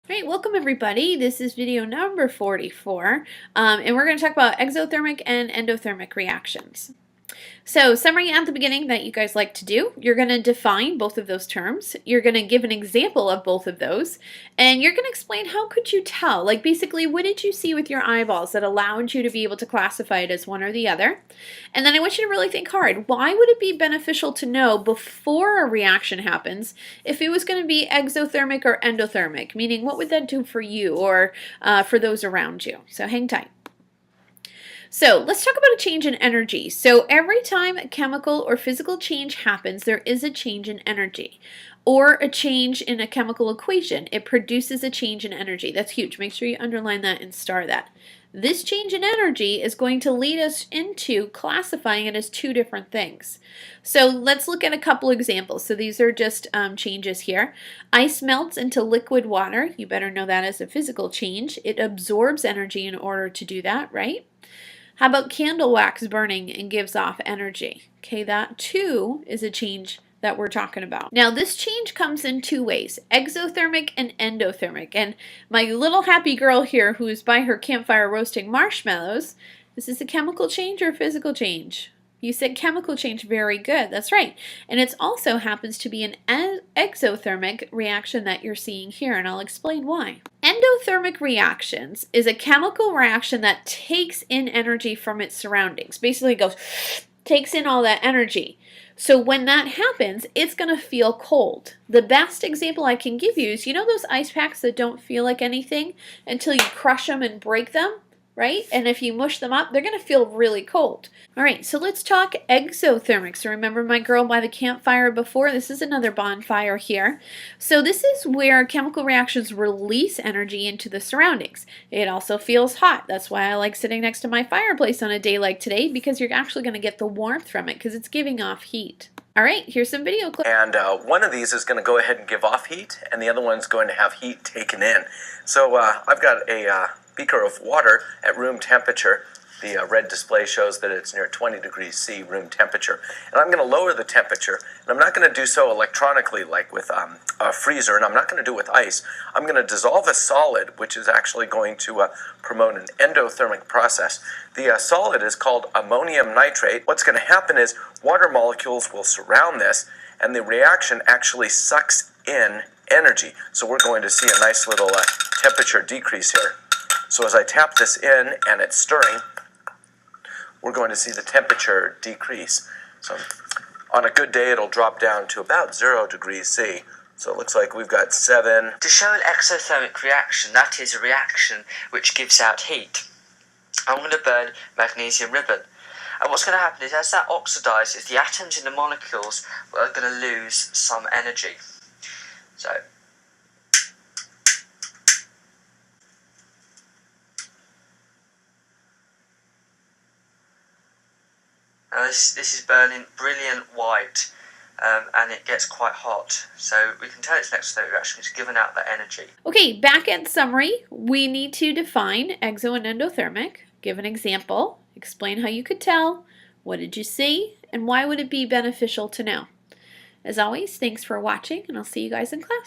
All right, welcome everybody. This is video number 44, and we're going to talk about exothermic and endothermic reactions. So, summary at the beginning that you guys like to do. You're going to define both of those terms. You're going to give an example of both of those, and you're going to explain how could you tell? Like basically, what did you see with your eyeballs that allowed you to be able to classify it as one or the other? And then I want you to really think hard. Why would it be beneficial to know before a reaction happens if it was going to be exothermic or endothermic? Meaning, what would that do for you or for those around you? So hang tight. So let's talk about a change in energy. So every time a chemical or physical change happens, there is a change in energy or a change in a chemical equation. It produces a change in energy. That's huge. Make sure you underline that and star that. This change in energy is going to lead us into classifying it as two different things. So let's look at a couple examples. So these are just changes here. Ice melts into liquid water. You better know that as a physical change. It absorbs energy in order to do that, right? How about candle wax burning and gives off energy? Okay, that too is a change that we're talking about. Now, this change comes in two ways, exothermic and endothermic. And my little happy girl here who is by her campfire roasting marshmallows, is this a chemical change or a physical change? You said chemical change. Very good. That's right. And it also happens to be an exothermic reaction that you're seeing here, and I'll explain why. Endothermic reactions is a chemical reaction that takes in energy from its surroundings. Basically it goes, takes in all that energy. So when that happens, it's going to feel cold. The best example I can give you is, you know those ice packs that don't feel like anything until you crush them and break them? Right? And if you mush them up, they're going to feel really cold. All right, so let's talk exothermic. So remember my girl by the campfire before? This is another bonfire here. So this is where chemical reactions release energy into the surroundings. It also feels hot. That's why I like sitting next to my fireplace on a day like today, because you're actually going to get the warmth from it because it's giving off heat. All right, here's some video clips. And one of these is going to go ahead and give off heat, and the other one's going to have heat taken in. So I've got a beaker of water at room temperature. The red display shows that it's near 20 degrees C room temperature. And I'm going to lower the temperature, and I'm not going to do so electronically like with a freezer, and I'm not going to do it with ice. I'm going to dissolve a solid, which is actually going to promote an endothermic process. The solid is called ammonium nitrate. What's going to happen is water molecules will surround this, and the reaction actually sucks in energy. So we're going to see a nice little temperature decrease here. So as I tap this in and it's stirring, we're going to see the temperature decrease. So on a good day, it'll drop down to about 0 degrees C. So it looks like we've got 7. To show an exothermic reaction, that is a reaction which gives out heat, I'm going to burn magnesium ribbon. And what's going to happen is as that oxidizes, the atoms in the molecules are going to lose some energy. So now this is burning brilliant white, and it gets quite hot. So we can tell it's an exothermic reaction. It's given out that energy. Okay, back at summary, we need to define exo and endothermic, give an example, explain how you could tell, what did you see, and why would it be beneficial to know. As always, thanks for watching, and I'll see you guys in class.